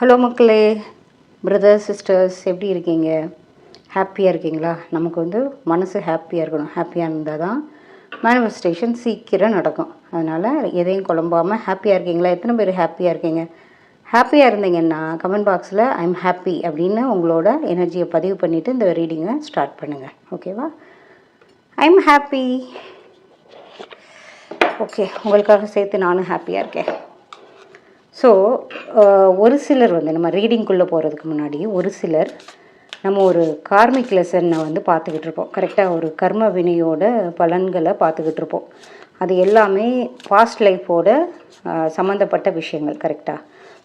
Hello மக்களே, brothers sisters, எப்படி இருக்கீங்க? ஹாப்பியாக இருக்கீங்களா? நமக்கு வந்து மனசு ஹாப்பியாக இருக்கணும். ஹாப்பியாக இருந்தால் தான் மேனிஃபெஸ்டேஷன் சீக்கிரம் நடக்கும். அதனால் எதையும் குழம்பாமல் ஹாப்பியாக இருக்கீங்களா? எத்தனை பேர் ஹாப்பியாக இருக்கீங்க? ஹாப்பியாக இருந்தீங்கன்னா கமெண்ட் பாக்ஸில் ஐம் ஹாப்பி அப்படின்னு உங்களோட எனர்ஜியை பதிவு பண்ணிவிட்டு இந்த ரீடிங்கை ஸ்டார்ட் பண்ணுங்கள். ஓகேவா? I'm happy. ஓகே, உங்களுக்காக சேர்த்து நானும் ஹாப்பியாக இருக்கேன். ஸோ ஒரு சிலர் வந்து நம்ம ரீடிங்குள்ளே போகிறதுக்கு முன்னாடி ஒரு சிலர் நம்ம ஒரு கார்மிக் லெசனை வந்து பார்த்துக்கிட்டு இருப்போம். கரெக்டாக ஒரு கர்ம வினையோட பலன்களை பார்த்துக்கிட்டு இருப்போம். அது எல்லாமே பாஸ்ட் லைஃபோட சம்மந்தப்பட்ட விஷயங்கள். கரெக்டாக.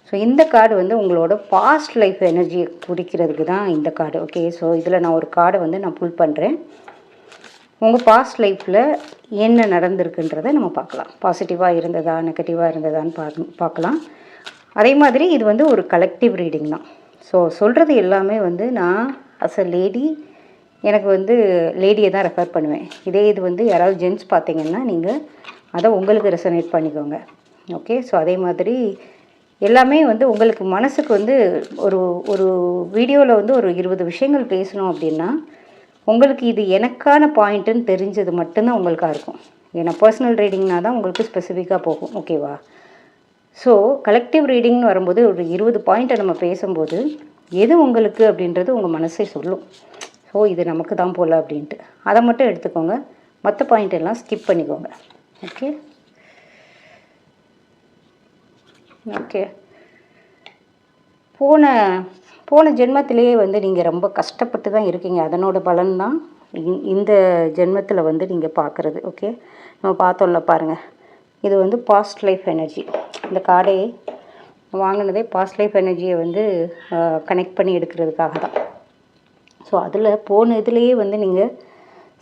ஸோ இந்த கார்டு வந்து உங்களோட பாஸ்ட் லைஃப் எனர்ஜியை குறிக்கிறதுக்கு தான் இந்த கார்டு. ஓகே, ஸோ இதில் நான் ஒரு கார்டை வந்து நான் புல் பண்ணுறேன். உங்கள் பாஸ்ட் லைஃப்பில் என்ன நடந்திருக்குன்றதை நம்ம பார்க்கலாம். பாசிட்டிவாக இருந்ததா நெகட்டிவாக இருந்ததான்னு பார்க்கலாம். அதே மாதிரி இது வந்து ஒரு கலெக்டிவ் ரீடிங் தான். ஸோ சொல்கிறது எல்லாமே வந்து நான் அஸ் அ லேடி எனக்கு வந்து லேடியை தான் ரெஃபர் பண்ணுவேன். இதே இது வந்து யாராவது ஜென்ட்ஸ் பார்த்தீங்கன்னா நீங்கள் அதை உங்களுக்கு ரெசனேட் பண்ணிக்கோங்க. ஓகே, ஸோ அதே மாதிரி எல்லாமே வந்து உங்களுக்கு மனசுக்கு வந்து ஒரு ஒரு வீடியோவில் வந்து ஒரு 20 விஷயங்கள் பேசணும் அப்படின்னா உங்களுக்கு இது எனக்கான பாயிண்ட்டுன்னு தெரிஞ்சது மட்டும்தான் உங்களுக்காக இருக்கும். ஏன்னா பர்சனல் ரீடிங்னா தான் உங்களுக்கு ஸ்பெசிஃபிக்காக போகும். ஓகேவா? ஸோ கலெக்டிவ் ரீடிங்னு வரும்போது ஒரு 20 பாயிண்ட்டை நம்ம பேசும்போது எது உங்களுக்கு அப்படின்றது உங்கள் மனசை சொல்லும். ஸோ இது நமக்கு தான் போல் அப்படின்ட்டு அதை மட்டும் எடுத்துக்கோங்க. மற்ற பாயிண்ட் எல்லாம் ஸ்கிப் பண்ணிக்கோங்க. ஓகே ஓகே போன ஜென்மத்திலேயே வந்து நீங்கள் ரொம்ப கஷ்டப்பட்டு தான் இருக்கீங்க. அதனோட பலன் தான் இந்த ஜென்மத்தில் வந்து நீங்கள் பார்க்குறது. ஓகே, நம்ம பார்த்தோம்ல பாருங்கள். இது வந்து பாஸ்ட் லைஃப் எனர்ஜி. இந்த கார்டை வாங்கினதே பாஸ்ட் லைஃப் எனர்ஜியை வந்து கனெக்ட் பண்ணி எடுக்கிறதுக்காக தான். ஸோ அதில் போன இதுலேயே வந்து நீங்கள்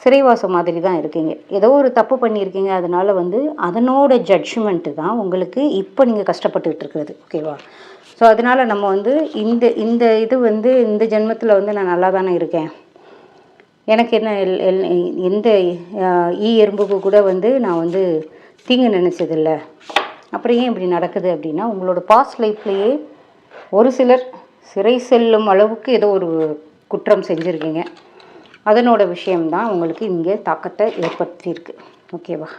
சிறைவாசம் மாதிரி தான் இருக்கீங்க. ஏதோ ஒரு தப்பு பண்ணியிருக்கீங்க. அதனால் வந்து அதனோட ஜட்ஜ்மெண்ட்டு தான் உங்களுக்கு இப்போ நீங்கள் கஷ்டப்பட்டுக்கிட்டு இருக்கிறது. ஓகேவா? ஸோ அதனால் நம்ம வந்து இந்த இது வந்து இந்த ஜென்மத்தில் வந்து நான் நல்லா தானே இருக்கேன், எனக்கு என்ன எந்த எறும்புக்கு கூட வந்து நான் வந்து தீங்கு நினச்சதில்லை, அப்புறம் ஏன் இப்படி நடக்குது அப்படின்னா உங்களோட பாஸ்ட் லைஃப்லேயே ஒரு சிலர் சிறை செல்லும் அளவுக்கு ஏதோ ஒரு குற்றம் செஞ்சுருக்கீங்க. அதனோட விஷயம்தான் உங்களுக்கு இங்கே தாக்கத்தை ஏற்படுத்தியிருக்கு. ஓகேவா?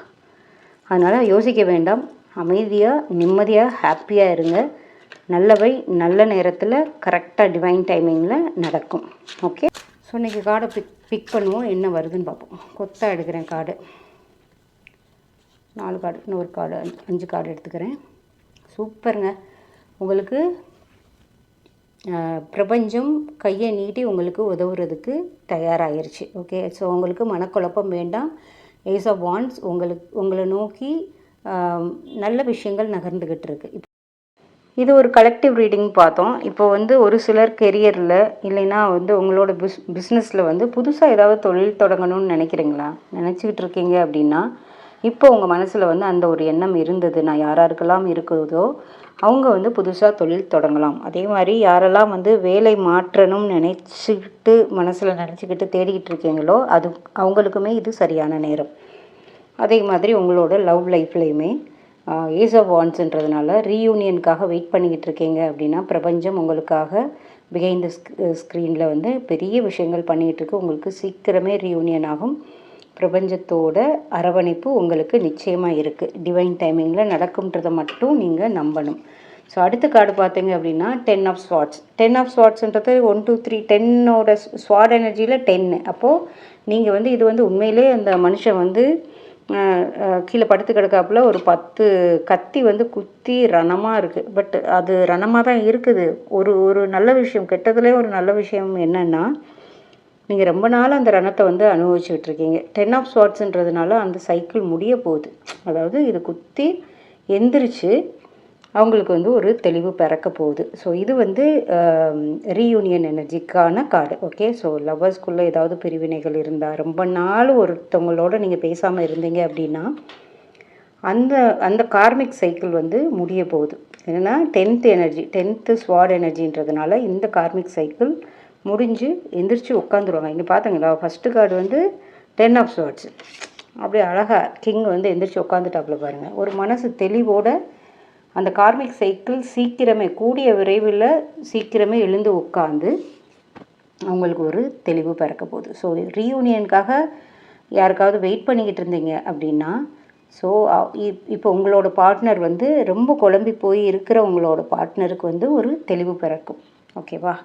அதனால் யோசிக்க வேண்டாம். அமைதியாக நிம்மதியாக ஹாப்பியாக இருங்க. நல்லவை நல்ல நேரத்தில் கரெக்டாக டிவைன் டைமிங்கில் நடக்கும். ஓகே, ஸோ இன்றைக்கி கார்டை பிக் பண்ணுவோம். என்ன வருதுன்னு பார்ப்போம். கொத்தாக எடுக்கிறேன் கார்டு. 4 கார்டு, இன்னொரு கார்டு, 5 கார்டு எடுத்துக்கிறேன். சூப்பருங்க. உங்களுக்கு பிரபஞ்சம் கையை நீட்டி உங்களுக்கு உதவுறதுக்கு தயாராகிருச்சு. ஓகே, ஸோ உங்களுக்கு மனக்குழப்பம் வேண்டாம். ஏஸ் ஆஃப் வாண்ட்ஸ் உங்களை நோக்கி நல்ல விஷயங்கள் நகர்ந்துக்கிட்டு இருக்கு. இது ஒரு கலெக்டிவ் ரீடிங் பார்த்தோம். இப்போ வந்து ஒரு சிலர் கெரியரில் இல்லைன்னா வந்து உங்களோட பிஸ்னஸில் வந்து புதுசாக ஏதாவது தொழில் தொடங்கணும்னு நினச்சிக்கிட்டு இருக்கீங்க அப்படின்னா இப்போ உங்கள் மனசில் வந்து அந்த ஒரு எண்ணம் இருந்தது. நான் யாராருக்கெல்லாம் இருக்குதோ அவங்க வந்து புதுசாக தொழில் தொடங்கலாம். அதே மாதிரி யாரெல்லாம் வந்து வேலை மாற்றணும்னு மனசில் நினச்சிக்கிட்டு தேடிக்கிட்டு இருக்கீங்களோ அது அவங்களுக்குமே இது சரியான நேரம். அதே மாதிரி உங்களோட லவ் லைஃப்லேயுமே ஏஸ் ஆஃப் வாண்ட்ஸ்ன்றதுனால ரீயூனியனுக்காக வெயிட் பண்ணிக்கிட்டு இருக்கீங்க அப்படின்னா பிரபஞ்சம் உங்களுக்காக பிஹைண்ட் த ஸ்க்ரீனில் வந்து பெரிய விஷயங்கள் பண்ணிக்கிட்டு இருக்கு. உங்களுக்கு சீக்கிரமே ரீயூனியன் ஆகும். பிரபஞ்சத்தோட அரவணைப்பு உங்களுக்கு நிச்சயமாக இருக்குது. டிவைன் டைமிங்கில் நடக்கும்ன்றதை மட்டும் நீங்கள் நம்பணும். ஸோ அடுத்த கார்டு பார்த்தீங்க அப்படின்னா 10 ஆஃப் ஸ்வாட்ஸ். 10 ஆஃப் ஸ்வாட்ஸ்ன்றது 1 2 3 10ஓட ஸ்வாட் எனர்ஜியில் 10. அப்போது நீங்கள் வந்து இது வந்து உண்மையிலே அந்த மனுஷன் வந்து கீழே படுத்து கிடக்காப்புல ஒரு 10 கத்தி வந்து குத்தி ரணமாக இருக்குது. பட் அது ரணமாக தான் இருக்குது. ஒரு நல்ல விஷயம், கெட்டதுலேயே ஒரு நல்ல விஷயம் என்னென்னா நீங்கள் ரொம்ப நாள் அந்த ரணத்தை வந்து அனுபவிச்சுக்கிட்டு இருக்கீங்க. 10 ஆஃப் ஸ்வாட்ஸ்ன்றதுனால அந்த சைக்கிள் முடிய போகுது. அதாவது இது குத்தி எந்திரிச்சு அவங்களுக்கு வந்து ஒரு தெளிவு பிறக்க போகுது. ஸோ இது வந்து ரீயூனியன் எனர்ஜிக்கான கார்டு. ஓகே, ஸோ லவ்வர்ஸ்குள்ளே ஏதாவது பிரிவினைகள் இருந்தால் ரொம்ப நாள் ஒருத்தவங்களோட நீங்கள் பேசாமல் இருந்தீங்க அப்படின்னா அந்த கார்மிக் சைக்கிள் வந்து முடிய போகுது. என்னென்னா 10th எனர்ஜி, 10th ஸ்வாட் எனர்ஜின்றதுனால இந்த கார்மிக் சைக்கிள் முடிஞ்சு எந்திரிச்சு உட்காந்துருவாங்க. இங்கே பார்த்தீங்களா, ஃபஸ்ட்டு கார்டு வந்து 10 ஆஃப் ஸ்வாட்ஸ். அப்படியே அழகாக கிங் வந்து எந்திரிச்சு உட்காந்துட்டாப்புல பாருங்கள். ஒரு மனசு தெளிவோட அந்த கார்மிக் சைக்கிள் சீக்கிரமே கூடிய விரைவில் சீக்கிரமே எழுந்து உட்காந்து அவங்களுக்கு ஒரு தெளிவு பிறக்க போகுது. ஸோ ரீயூனியனுக்காக யாருக்காவது வெயிட் பண்ணிக்கிட்டு இருந்தீங்க அப்படின்னா, ஸோ இப்போ உங்களோட பார்ட்னர் வந்து ரொம்ப குழம்பி போய் இருக்கிற உங்களோட பார்ட்னருக்கு வந்து ஒரு தெளிவு பிறக்கும். ஓகேவா?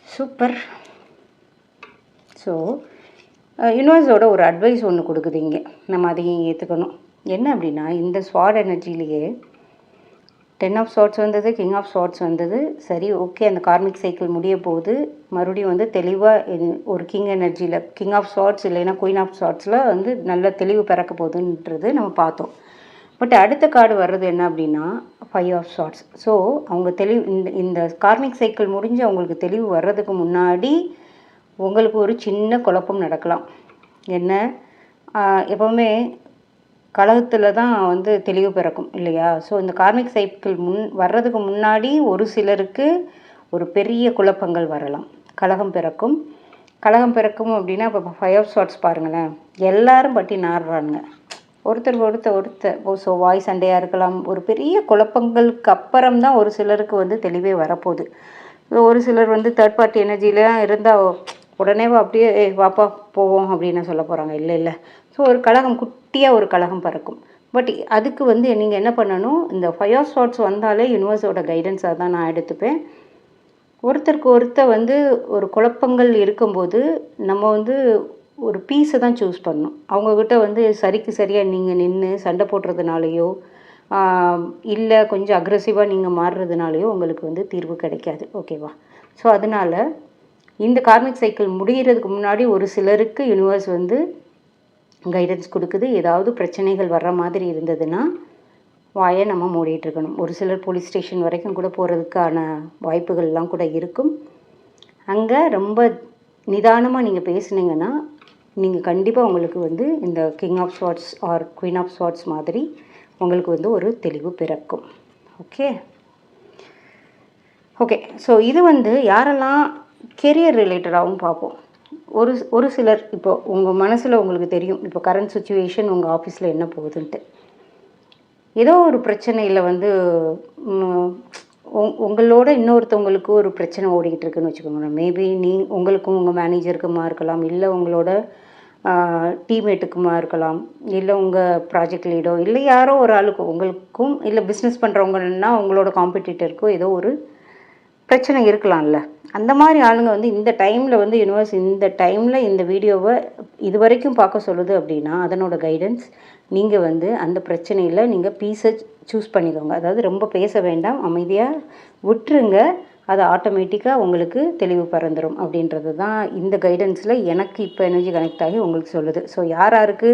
சூப்பர். ஸோ யூனிவர்ஸோட ஒரு அட்வைஸ் ஒன்று கொடுக்குதுங்க, நம்ம அதையும் ஏற்றுக்கணும். என்ன அப்படின்னா, இந்த ஸ்வாட் எனர்ஜிலேயே 10 ஆஃப் ஸ்வாட்ஸ் வந்தது, கிங் ஆஃப் ஸ்வாட்ஸ் வந்தது. சரி, ஓகே, அந்த கார்மிக் சைக்கிள் முடிய போகுது. மறுபடியும் வந்து தெளிவாக ஒரு கிங் எனர்ஜியில் கிங் ஆஃப் ஸ்வாட்ஸ் இல்லைன்னா குயின் ஆஃப் ஸ்வாட்ஸில் வந்து நல்ல தெளிவு பிறக்க போகுதுன்றது நம்ம பார்த்தோம். பட் அடுத்த கார்டு வர்றது என்ன அப்படின்னா 5 ஆஃப் ஸ்வாட்ஸ். ஸோ அவங்க தெளிவு இந்த கார்மிக் சைக்கிள் முடிஞ்சு அவங்களுக்கு தெளிவு வர்றதுக்கு முன்னாடி உங்களுக்கு ஒரு சின்ன குழப்பம் நடக்கலாம். என்ன, எப்போவுமே கலகத்தில் தான் வந்து தெளிவு பிறக்கும் இல்லையா? ஸோ இந்த கார்மிக் சைக்கிள் வர்றதுக்கு முன்னாடி ஒரு சிலருக்கு ஒரு பெரிய குழப்பங்கள் வரலாம், கலகம் பிறக்கும். கலகம் பிறக்கும் அப்படின்னா இப்போ 5 ஆஃப் ஸ்வாட்ஸ் பாருங்களேன், எல்லாரும் பட்டி நாடுறாங்க, ஒருத்தர். ஸோ வாய் சண்டையாக இருக்கலாம். ஒரு பெரிய குழப்பங்களுக்கு அப்புறம் தான் ஒரு சிலருக்கு வந்து தெளிவே வரப்போகுது. ஸோ ஒரு சிலர் வந்து தேர்ட் பார்ட்டி எனர்ஜிலாம் இருந்தால் உடனேவா அப்படியே வாப்பா போவோம் அப்படின்னு சொல்ல போகிறாங்க. இல்லை. ஸோ ஒரு கலகம், குட்டியாக ஒரு கலகம் பறக்கும். பட் அதுக்கு வந்து நீங்கள் என்ன பண்ணணும், இந்த 5 ஆஃப் ஸ்வாட்ஸ் வந்தாலே யூனிவர்ஸோட கைடன்ஸாக தான் நான் எடுத்துப்பேன். ஒருத்தருக்கு ஒருத்தர் வந்து ஒரு குழப்பங்கள் இருக்கும்போது நம்ம வந்து ஒரு பீஸை தான் சூஸ் பண்ணணும். அவங்கக்கிட்ட வந்து சரிக்கு சரியாக நீங்கள் நின்று சண்டை போடுறதுனாலையோ இல்லை கொஞ்சம் அக்ரெசிவாக நீங்கள் மாறுறதுனாலையோ உங்களுக்கு வந்து தீர்வு கிடைக்காது. ஓகேவா? ஸோ அதனால் இந்த கார்மிக் சைக்கிள் முடிகிறதுக்கு முன்னாடி ஒரு சிலருக்கு யூனிவர்ஸ் வந்து கைடன்ஸ் கொடுக்குது. ஏதாவது பிரச்சனைகள் வர்ற மாதிரி இருந்ததுன்னா வாயை நம்ம மூடிட்டு இருக்கணும். ஒரு சிலர் போலீஸ் ஸ்டேஷன் வரைக்கும் கூட போகிறதுக்கான வாய்ப்புகள்லாம் கூட இருக்கும். அங்கே ரொம்ப நிதானமாக நீங்கள் பேசுனீங்கன்னா நீங்கள் கண்டிப்பாக உங்களுக்கு வந்து இந்த king of swords or queen of swords மாதிரி உங்களுக்கு வந்து ஒரு தெளிவு பிறக்கும். ஓகே. ஸோ இது வந்து யாரெல்லாம் கெரியர் ரிலேட்டடாகவும் பார்ப்போம். ஒரு சிலர் இப்போ உங்கள் மனசில் உங்களுக்கு தெரியும், இப்போ கரண்ட் சுச்சுவேஷன் உங்கள் ஆஃபீஸில் என்ன போகுதுன்ட்டு. ஏதோ ஒரு பிரச்சனையில் வந்து உங்களோட இன்னொருத்தவங்களுக்கு ஒரு பிரச்சனை ஓடிக்கிட்டு இருக்குன்னு வச்சுக்கோங்களேன். மேபி உங்களுக்கும் உங்கள் மேனேஜருக்குமா இருக்கலாம், இல்லை உங்களோட டீம்மேட்டுக்குமா இருக்கலாம், இல்லை உங்கள் ப்ராஜெக்ட் லீடோ, இல்லை யாரோ ஒரு ஆளுக்கு உங்களுக்கும், இல்லை பிஸ்னஸ் பண்ணுறவங்கன்னா உங்களோட காம்படிட்டருக்கோ ஏதோ ஒரு பிரச்சனை இருக்கலாம்ல. அந்த மாதிரி ஆளுங்க வந்து இந்த டைமில் வந்து யூனிவர்ஸ் இந்த டைமில் இந்த வீடியோவை இது வரைக்கும் பார்க்க சொல்லுது அப்படின்னா அதனோட கைடன்ஸ் நீங்கள் வந்து அந்த பிரச்சனையில் நீங்கள் பீஸை சூஸ் பண்ணிக்கோங்க. அதாவது ரொம்ப பேச வேண்டாம், அமைதியாக விட்டுருங்க, அது ஆட்டோமேட்டிக்காக உங்களுக்கு தெளிவு பறந்துடும் அப்படின்றது தான் இந்த கைடன்ஸில் எனக்கு இப்போ எனர்ஜி கனெக்ட் ஆகி உங்களுக்கு சொல்லுது. ஸோ யாருக்கு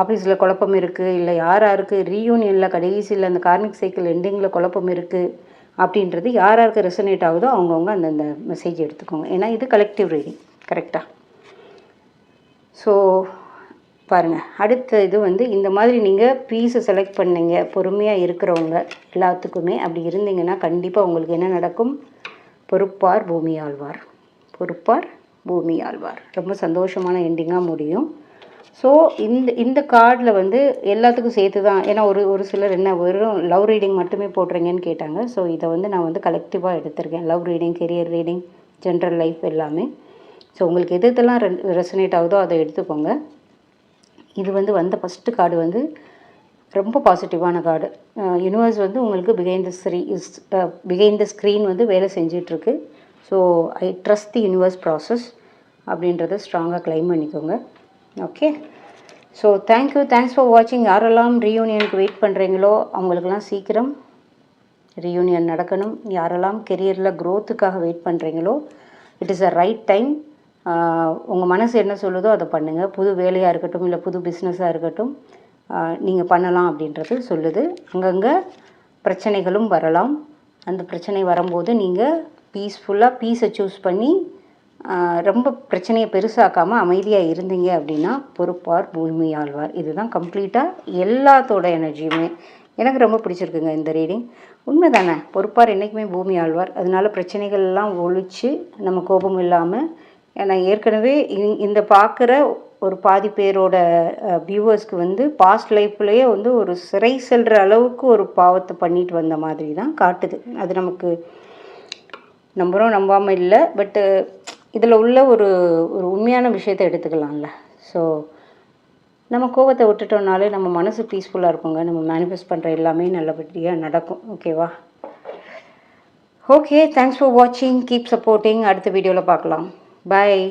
ஆஃபீஸில் குழப்பம் இருக்குது, இல்லை யாருக்கு ரீயூனியனில் கடைசியில் அந்த கார்மிக் சைக்கிள் எண்டிங்கில் குழப்பம் இருக்குது அப்படின்றது யாருக்கு ரெசனேட் ஆகுதோ அவங்கவுங்க அந்தந்த மெசேஜ் எடுத்துக்கோங்க. ஏன்னா இது கலெக்டிவ் ரீடிங். கரெக்டாக? ஸோ பாருங்கள், அடுத்த இது வந்து இந்த மாதிரி நீங்கள் பீஸை செலக்ட் பண்ணிங்க பொறுமையாக இருக்கிறவங்க எல்லாத்துக்குமே அப்படி இருந்தீங்கன்னா கண்டிப்பாக உங்களுக்கு என்ன நடக்கும், பொறுப்பார் பூமி ஆழ்வார், பொறுப்பார் பூமி ஆழ்வார். ரொம்ப சந்தோஷமான எண்டிங்காக முடியும். ஸோ இந்த கார்டில் வந்து எல்லாத்துக்கும் சேர்த்து தான். ஏன்னா ஒரு சிலர் என்ன வெறும் லவ் ரீடிங் மட்டுமே போடுறீங்கன்னு கேட்டாங்க. ஸோ இதை வந்து நான் வந்து கலெக்டிவாக எடுத்திருக்கேன். Love reading, career reading, general life எல்லாமே. ஸோ உங்களுக்கு எதெல்லாம் ரெசனேட் ஆகுதோ அதை எடுத்துக்கோங்க. இது வந்து வந்த ஃபஸ்ட்டு கார்டு வந்து ரொம்ப பாசிட்டிவான கார்டு. யூனிவர்ஸ் வந்து உங்களுக்கு பிஹைண்ட் த ஸ்க்ரீன் வந்து வேலை செஞ்சிட்ருக்கு. So I trust the universe process அப்படின்றத ஸ்ட்ராங்காக கிளைம் பண்ணிக்கோங்க. ஓகே. ஸோ தேங்க்ஸ் ஃபார் வாட்சிங். யாரெல்லாம் ரீயூனியனுக்கு வெயிட் பண்ணுறீங்களோ அவங்களுக்கெல்லாம் சீக்கிரம் ரீயூனியன் நடக்கணும். யாரெல்லாம் கெரியரில் க்ரோத்துக்காக வெயிட் பண்ணுறீங்களோ it is a right time. உங்கள் மனசு என்ன சொல்லுதோ அதை பண்ணுங்கள். புது வேலையாக இருக்கட்டும், இல்லை புது பிஸ்னஸாக இருக்கட்டும், நீங்கள் பண்ணலாம் அப்படின்றது சொல்லுது. அங்கங்கே பிரச்சனைகளும் வரலாம். அந்த பிரச்சனை வரும்போது நீங்கள் பீஸை சூஸ் பண்ணி ரொம்ப பிரச்சனையை பெருசாக்காமல் அமைதியாக இருந்தீங்க அப்படின்னா பொறுப்பார் பூமி ஆழ்வார். இதுதான் கம்ப்ளீட்டாக எல்லாத்தோட எனர்ஜியுமே. எனக்கு ரொம்ப பிடிச்சிருக்குங்க இந்த ரீடிங். உண்மை தானே, பொறுப்பார் என்றைக்குமே பூமி ஆழ்வார். அதனால பிரச்சனைகள்லாம் ஒழித்து நம்ம கோபம் இல்லாமல், ஏன்னா ஏற்கனவே இந்த பார்க்குற ஒரு பாதி பேரோட வியூவர்ஸ்க்கு வந்து பாஸ்ட் லைஃப்லேயே வந்து ஒரு சிறை செல்கிற அளவுக்கு ஒரு பாவத்தை பண்ணிட்டு வந்த மாதிரி தான் காட்டுது. அது நமக்கு நம்புகிறோம் நம்பாமல் இல்லை, பட்டு இதில் உள்ள ஒரு ஒரு உண்மையான விஷயத்தை எடுத்துக்கலாம்ல. ஸோ நம்ம கோவத்தை விட்டுட்டோம்னாலே நம்ம மனசு பீஸ்ஃபுல்லாக இருக்குங்க. நம்ம மேனிஃபெஸ்ட் பண்ணுற எல்லாமே நல்லபடியாக நடக்கும். ஓகேவா? ஓகே, தேங்க்ஸ் ஃபார் வாட்சிங். Keep supporting. அடுத்த வீடியோவில் பார்க்கலாம். பாய்.